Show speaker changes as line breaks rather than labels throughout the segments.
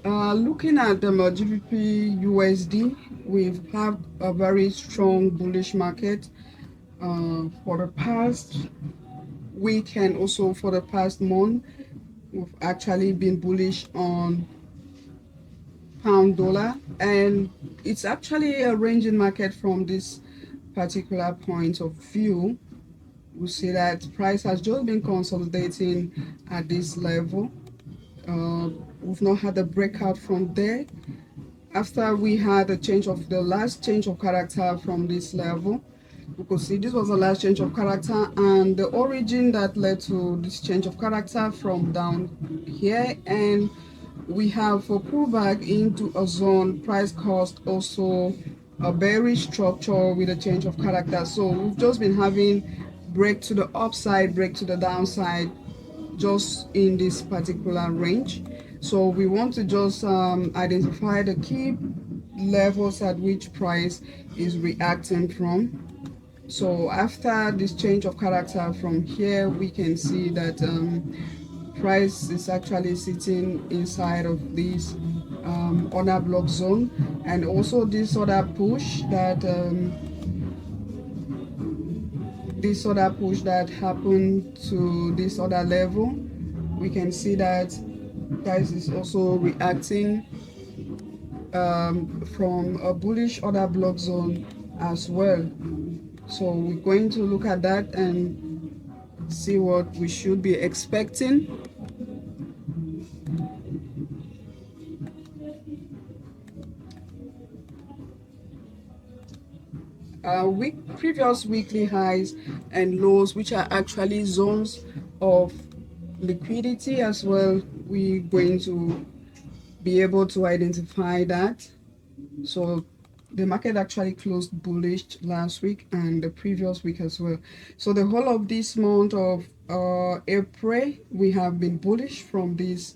Looking at the GBPUSD, we've had a very strong bullish market for the past week and also for the past month. We've actually been bullish on pound dollar, and it's actually a ranging market from this particular point of view. We see that price has just been consolidating at this level. We've not had a breakout from there. After we had a change of the last change of character from this level, we could see this was the last change of character, and the origin that led to this change of character from down here, and we have a pullback into a zone price cost, also a bearish structure with a change of character. So we've just been having break to the upside, break to the downside, just in this particular range. So we want to just identify the key levels at which price is reacting from. So after this change of character from here, we can see that price is actually sitting inside of this other block zone, and also this other push that happened to this other level. We can see that price is also reacting from a bullish order block zone as well. So we're going to look at that and see what we should be expecting. Previous weekly highs and lows, which are actually zones of liquidity as well, we're going to be able to identify that. So the market actually closed bullish last week and the previous week as well. So the whole of this month of April, we have been bullish from this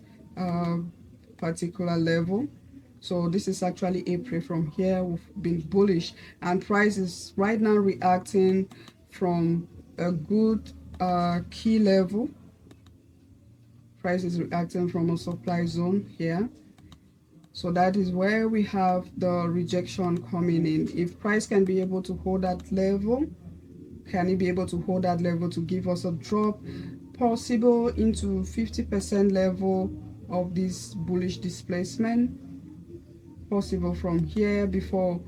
particular level. So this is actually April. From here we've been bullish, and price is right now reacting from a good key level. Price is reacting from a supply zone here. So that is where we have the rejection coming in. If price can be able to hold that level, can it be able to hold that level to give us a drop possible into 50% level of this bullish displacement, possible from here before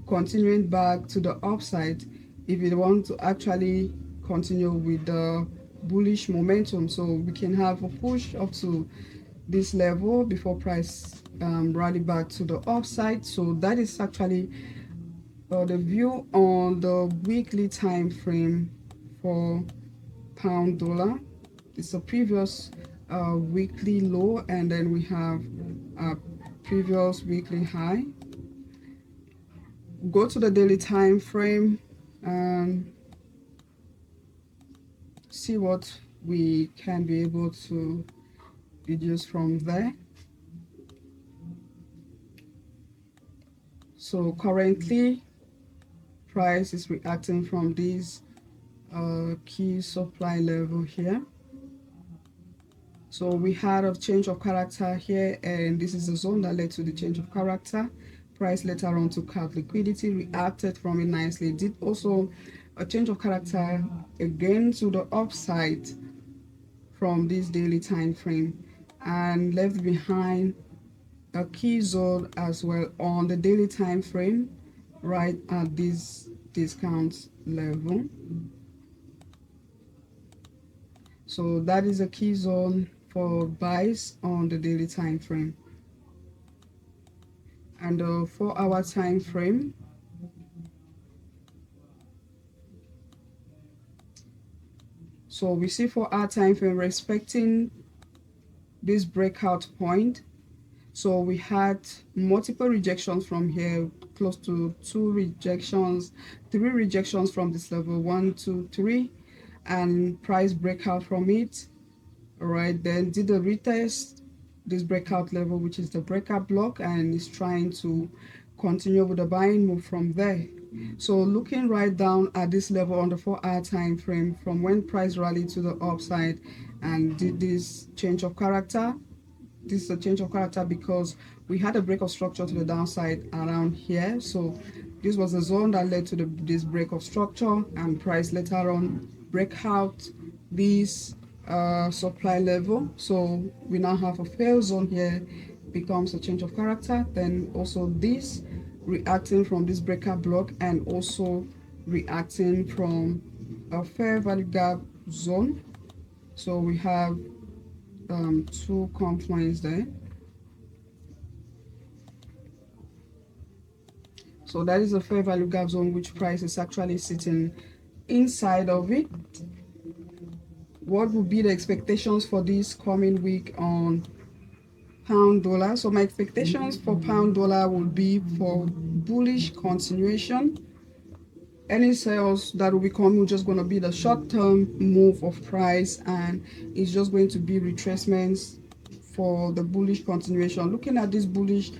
continuing back to the upside if you want to actually continue with the bullish momentum. So we can have a push up to this level before price rally back to the upside. So that is actually the view on the weekly time frame for pound dollar. It's a previous weekly low, and then we have a previous weekly high. Go to the daily time frame and see what we can be able to deduce from there. So currently price is reacting from this key supply level here. So we had a change of character here, and this is the zone that led to the change of character. Price later on took out liquidity, reacted from it nicely, did also a change of character again to the upside from this daily time frame, and left behind a key zone as well on the daily time frame right at this discount level. So that is a key zone for buys on the daily time frame. And the 4-hour time frame, so we see 4-hour time frame respecting this breakout point. So we had multiple rejections from here, close to 3 rejections from this level, 1, 2, 3, and price breakout from it. All right, then did a retest this breakout level, which is the breakout block, and is trying to continue with the buying move from there. So looking right down at this level on the 4-hour time frame, from when price rallied to the upside and did this change of character, this is a change of character because we had a break of structure to the downside around here. So this was the zone that led to this break of structure, and price later on break out this supply level. So we now have a fail zone here, becomes a change of character. Then also this reacting from this breaker block, and also reacting from a fair value gap zone. So we have two confluence there. So that is a fair value gap zone, which price is actually sitting inside of it. What would be the expectations for this coming week on pound dollar? So my expectations for pound dollar would be for bullish continuation. Any sales that will be coming just going to be the short-term move of price, and it's just going to be retracements for the bullish continuation. Looking at this bullish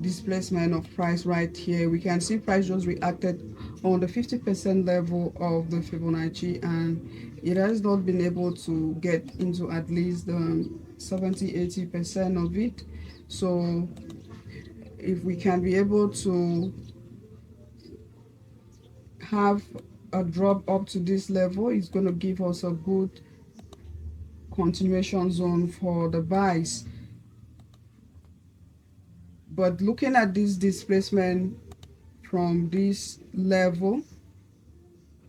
displacement of price right here, we can see price just reacted on the 50% level of the Fibonacci, and it has not been able to get into at least the 70-80% of it. So if we can be able to have a drop up to this level, it's going to give us a good continuation zone for the buys. But looking at this displacement from this level,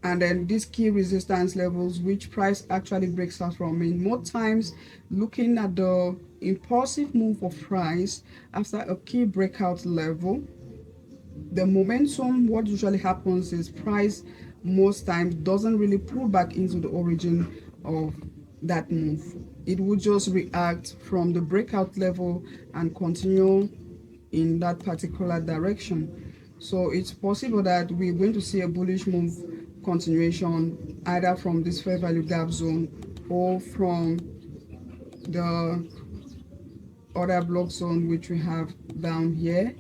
and then these key resistance levels which price actually breaks out from, in more times looking at the impulsive move of price after a key breakout level, the momentum, what usually happens is price most times doesn't really pull back into the origin of that move. It will just react from the breakout level and continue in that particular direction. So it's possible that we're going to see a bullish move continuation either from this fair value gap zone or from the other block zone which we have down here.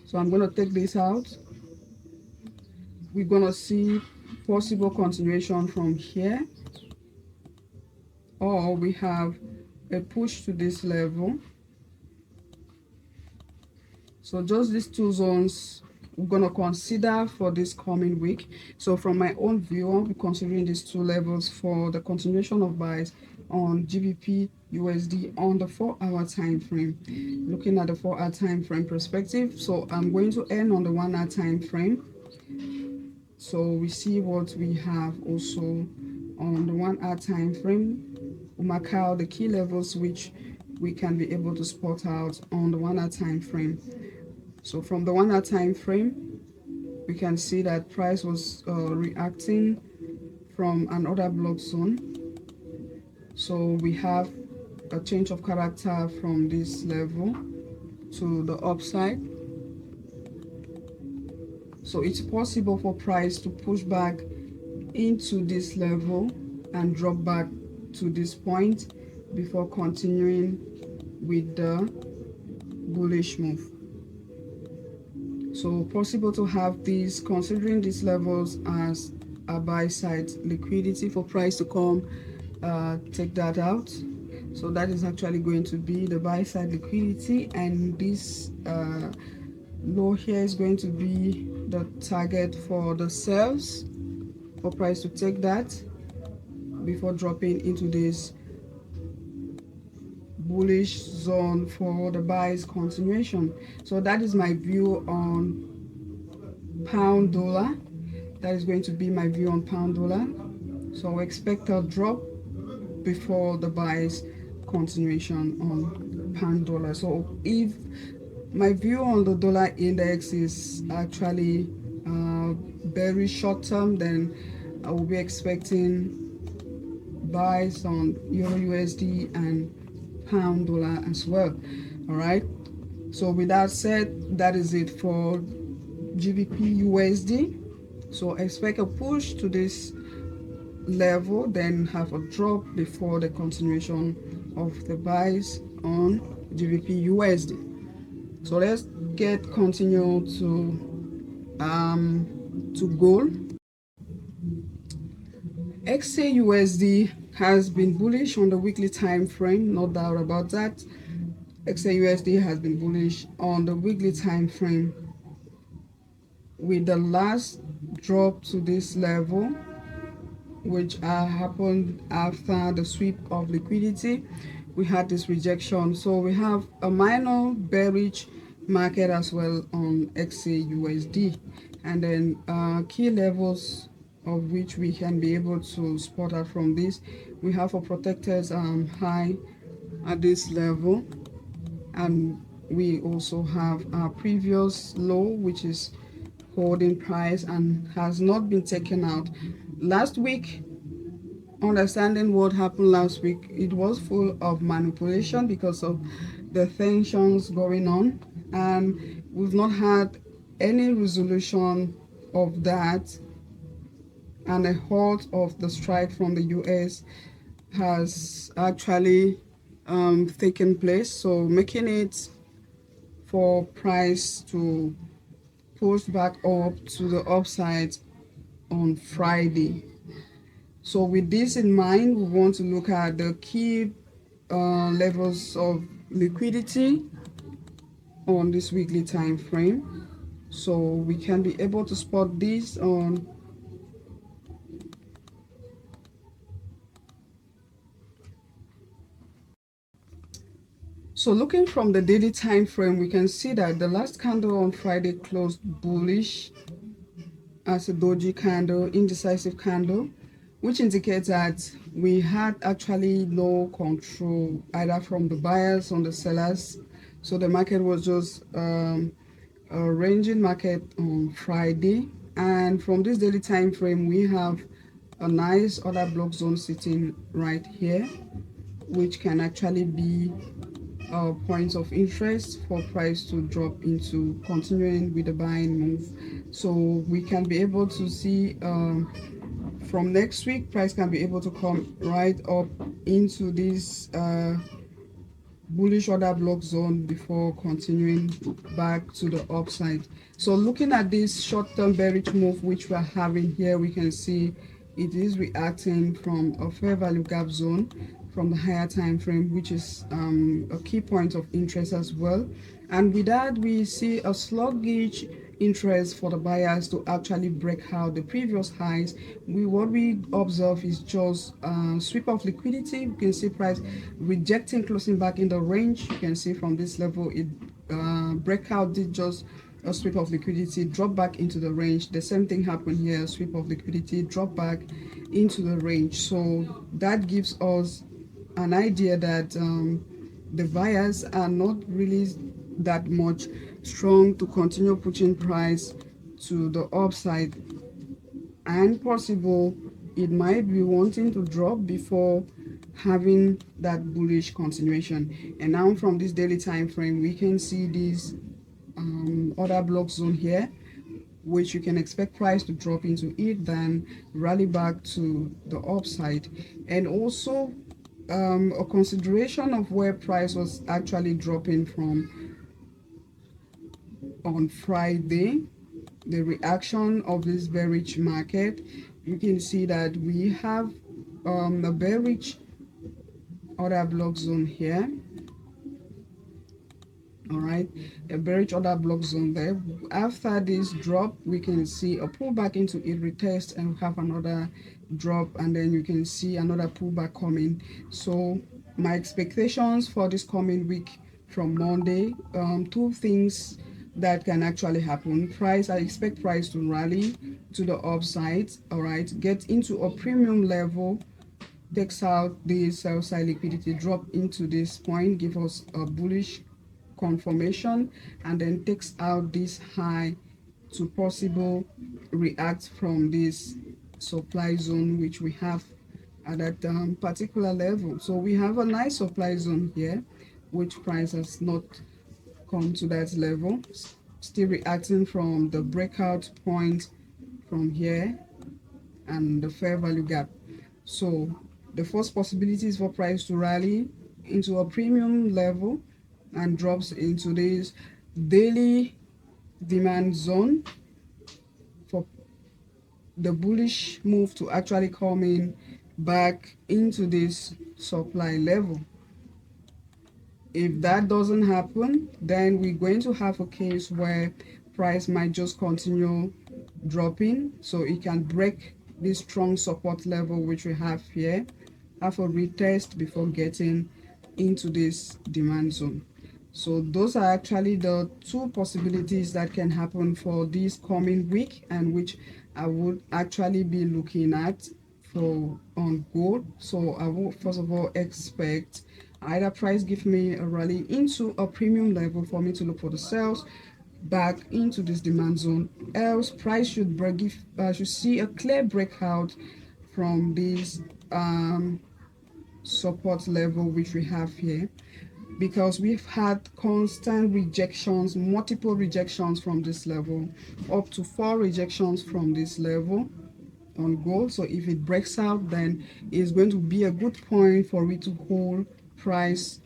So I'm going to take this out. We're going to see possible continuation from here, or we have a push to this level. So just these two zones we're going to consider for this coming week. So from my own view, I'll be considering these two levels for the continuation of buys on GBP USD on the 4-hour time frame. Looking at the 4-hour time frame perspective, so I'm going to end on the 1-hour time frame. So we see what we have also on the 1-hour time frame. We mark out the key levels which we can be able to spot out on the 1-hour time frame. So from the 1-hour time frame, we can see that price was reacting from another block zone. So we have a change of character from this level to the upside. So it's possible for price to push back into this level and drop back to this point before continuing with the bullish move. So possible to have these, considering these levels as a buy side liquidity for price to come take that out. So that is actually going to be the buy side liquidity, and this low here is going to be the target for the sales, for price to take that before dropping into this bullish zone for the buys continuation. So that is my view on pound dollar. That is going to be my view on pound dollar. So expect a drop before the buys continuation on pound dollar. So if my view on the dollar index is actually very short term, then I will be expecting buys on Euro USD and pound dollar as well. All right, so with that said, that is it for GBP USD. So expect a push to this level, then have a drop before the continuation of the buys on GBP USD. So let's continue to gold. XAUUSD has been bullish on the weekly time frame, no doubt about that. XAUUSD has been bullish on the weekly time frame, with the last drop to this level, which happened after the sweep of liquidity. We had this rejection, so we have a minor bearish market as well on XAUUSD, and then key levels of which we can be able to spot out from this. We have a protected high at this level, and we also have our previous low, which is holding price and has not been taken out. Last week, understanding what happened last week, it was full of manipulation because of the tensions going on, and we've not had any resolution of that, and a halt of the strike from the US has actually taken place, so making it for price to push back up to the upside on Friday. So with this in mind, we want to look at the key levels of liquidity on this weekly time frame, so we can be able to spot this on So looking from the daily time frame, we can see that the last candle on Friday closed bullish as a doji candle, indecisive candle, which indicates that we had actually no control either from the buyers or the sellers. So the market was just a ranging market on Friday. And from this daily time frame, we have a nice order block zone sitting right here, which can actually be points of interest for price to drop into, continuing with the buying move. So we can be able to see from next week, price can be able to come right up into this bullish order block zone before continuing back to the upside. So looking at this short-term bearish move which we're having here, we can see it is reacting from a fair value gap zone from the higher time frame, which is a key point of interest as well. And with that, we see a sluggish interest for the buyers to actually break out the previous highs. What we observe is just sweep of liquidity. You can see price rejecting, closing back in the range. You can see from this level it breakout did just a sweep of liquidity, drop back into the range. The same thing happened here, sweep of liquidity, drop back into the range. So that gives us an idea that the buyers are not really that much strong to continue pushing price to the upside, and possible it might be wanting to drop before having that bullish continuation. And now from this daily time frame, we can see this order block zone here, which you can expect price to drop into it, then rally back to the upside. And also a consideration of where price was actually dropping from on Friday, the reaction of this bearish market. You can see that we have a bearish order block zone here. All right, a bearish order block zone there. After this drop, we can see a pullback into it, retest, and have another drop, and then you can see another pullback coming. So my expectations for this coming week from Monday, two things that can actually happen. I expect price to rally to the upside, all right, get into a premium level, takes out the sell side liquidity, drop into this point, give us a bullish confirmation, and then takes out this high to possible react from this supply zone which we have at that particular level. So we have a nice supply zone here, which price has not come to that level, still reacting from the breakout point from here and the fair value gap. So the first possibility is for price to rally into a premium level and drops into this daily demand zone for the bullish move to actually come in back into this supply level. If that doesn't happen, then we're going to have a case where price might just continue dropping, so it can break this strong support level which we have here, have a retest before getting into this demand zone. So those are actually the two possibilities that can happen for this coming week, and which I would actually be looking at for on gold. So I will first of all expect either price give me a rally into a premium level for me to look for the sales back into this demand zone, else price should break if should see a clear breakout from this support level which we have here, because we've had constant rejections, multiple rejections from this level, up to 4 rejections from this level on gold. So if it breaks out, then it's going to be a good point for it to hold price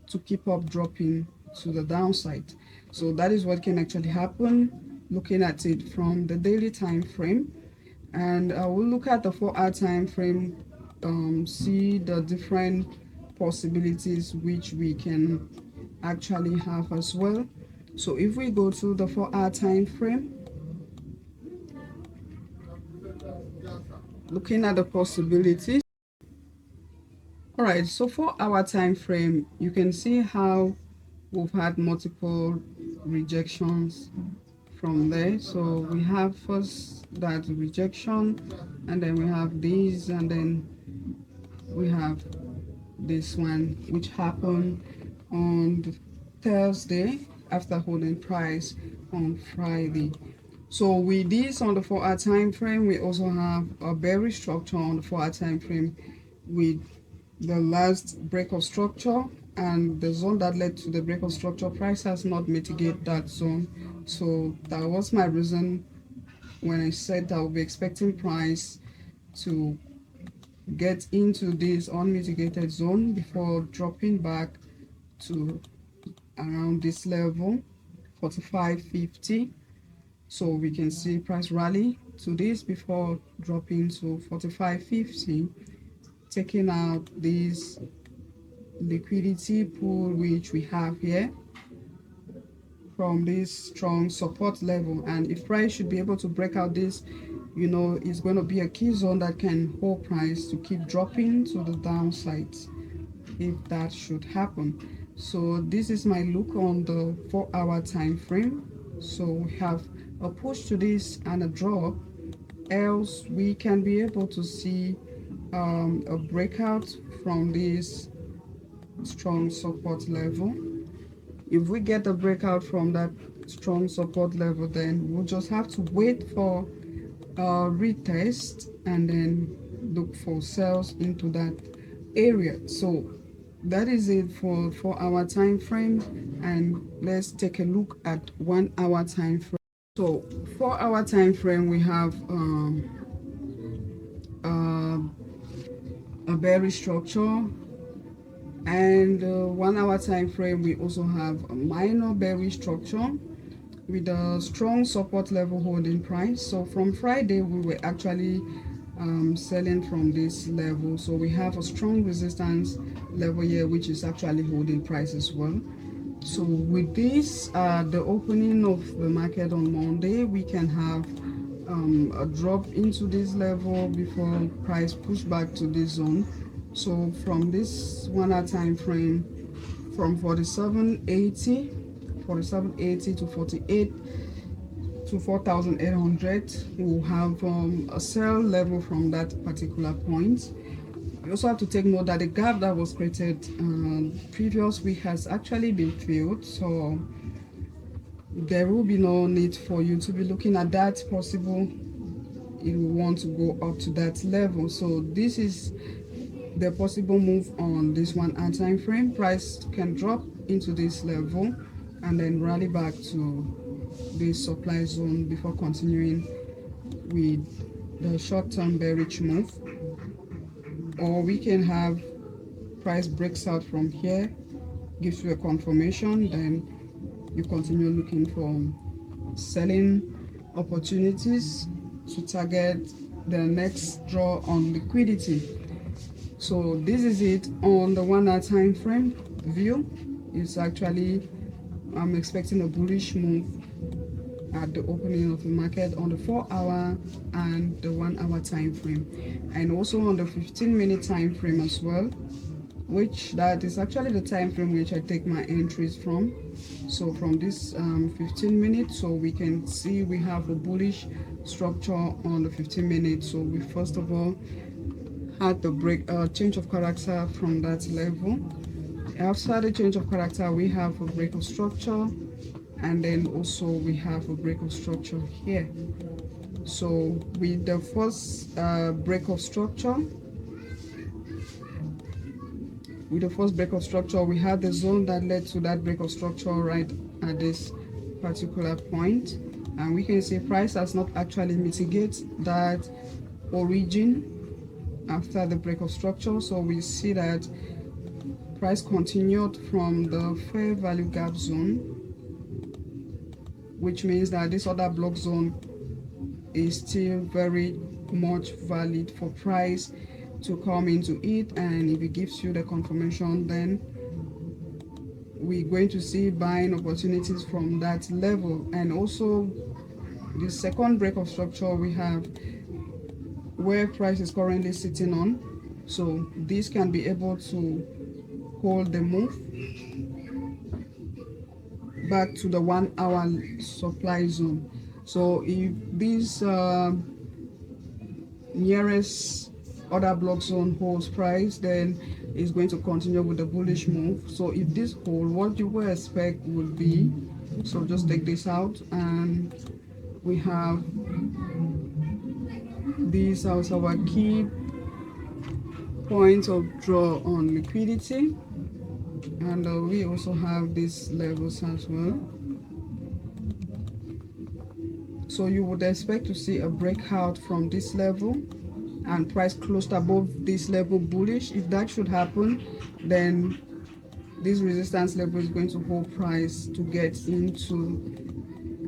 to keep up dropping to the downside. So that is what can actually happen looking at it from the daily time frame. And I will look at the 4-hour time frame, see the different possibilities which we can actually have as well. So if we go to the 4-hour time frame, looking at the possibilities. All right, so 4-hour time frame, you can see how we've had multiple rejections from there. So we have first that rejection, and then we have these, and then we have this one which happened on Thursday after holding price on Friday. So with this on the 4-hour time frame, we also have a bearish structure on the 4-hour time frame with the last break of structure, and the zone that led to the break of structure, price has not mitigated that zone. So that was my reason when I said I will be expecting price to get into this unmitigated zone before dropping back to around this level 45.50. So we can see price rally to this before dropping to 45.50, taking out this liquidity pool which we have here from this strong support level. And if price should be able to break out this, you know, it's going to be a key zone that can hold price to keep dropping to the downside if that should happen. So this is my look on the 4-hour time frame. So we have a push to this and a drop, else we can be able to see a breakout from this strong support level. If we get a breakout from that strong support level, then we'll just have to wait for a retest and then look for sales into that area. So that is it for 4-hour time frame, and let's take a look at 1-hour time frame. So 4-hour time frame, we have a bearish structure, and 1-hour time frame we also have a minor bearish structure with a strong support level holding price. So from Friday we were actually selling from this level, so we have a strong resistance level here which is actually holding price as well. So with this the opening of the market on Monday, we can have a drop into this level before price push back to this zone. So from this 1-hour time frame, from 4780 to 48 to 4,800, we'll have a sell level from that particular point. You also have to take note that the gap that was created previous week has actually been filled, so there will be no need for you to be looking at that possible if you want to go up to that level. So this is the possible move on this 1-hour time frame. Price can drop into this level and then rally back to this supply zone before continuing with the short-term bearish move. Or we can have price breaks out from here, gives you a confirmation, then you continue looking for selling opportunities to target the next draw on liquidity. So this is it on the 1 hour time frame view. It's actually, I'm expecting a bullish move at the opening of the market on the 4 hour and the 1 hour time frame, and also on the 15-minute time frame as well, which that is actually the time frame which I take my entries from. So from this 15 minutes, so we can see we have a bullish structure on the 15 minutes. So we first of all had the break change of character from that level. After the change of character, we have a break of structure, and then also we have a break of structure here. So with the first break of structure, we had the zone that led to that break of structure right at this particular point, and we can see price has not actually mitigated that origin after the break of structure. So we see that price continued from the fair value gap zone, which means that this other block zone is still very much valid for price to come into it, and if it gives you the confirmation, then we're going to see buying opportunities from that level. And also the second break of structure we have where price is currently sitting on, so this can be able to hold the move back to the 1 hour supply zone. So if this nearest other block zone holds price, then it's going to continue with the bullish move. So if this hold, what you will expect would be, so just take this out, and we have these as our key points of draw on liquidity, and we also have these levels as well. So you would expect to see a breakout from this level and price closed above this level bullish. If that should happen, then this resistance level is going to hold price to get into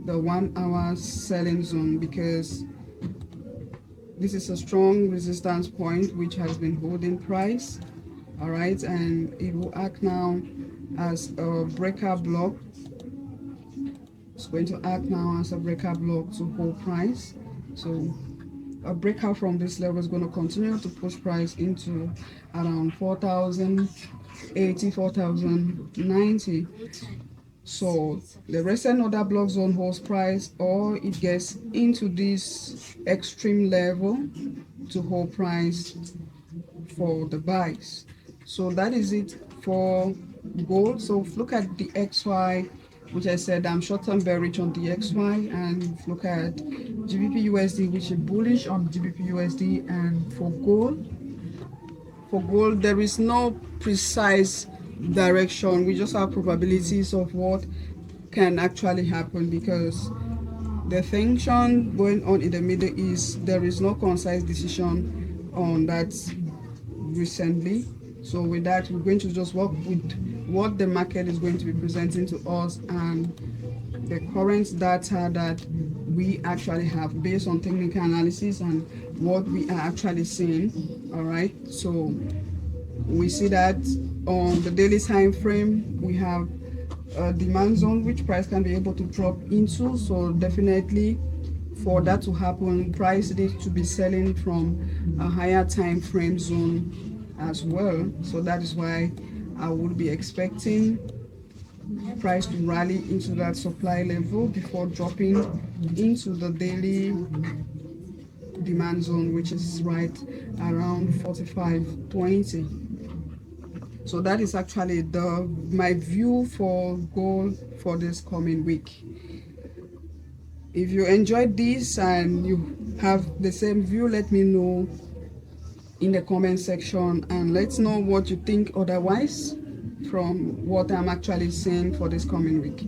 the 1 hour selling zone, because this is a strong resistance point which has been holding price. All right, and it will act now as a breaker block. It's going to act now as a breaker block to hold price. So a breakout from this level is going to continue to push price into around 4,080, 4,090. So the recent order block zone holds price, or it gets into this extreme level to hold price for the buys. So that is it for gold. So look at the XY, which I said I'm short-term bearish on the XY, and look at GBPUSD, which is bullish on GBPUSD. And for gold, there is no precise direction. We just have probabilities of what can actually happen, because the tension going on in the Middle East, there is no concise decision on that recently. So with that, we're going to just work with what the market is going to be presenting to us and the current data that we actually have based on technical analysis and what we are actually seeing. All right, so we see that on the daily time frame we have a demand zone which price can be able to drop into. So definitely for that to happen, price needs to be selling from a higher time frame zone as well. So that is why I would be expecting price to rally into that supply level before dropping into the daily demand zone, which is right around 45.20. So that is actually my view for gold for this coming week. If you enjoyed this and you have the same view, let me know in the comment section, and let's know what you think otherwise from what I'm actually saying for this coming week.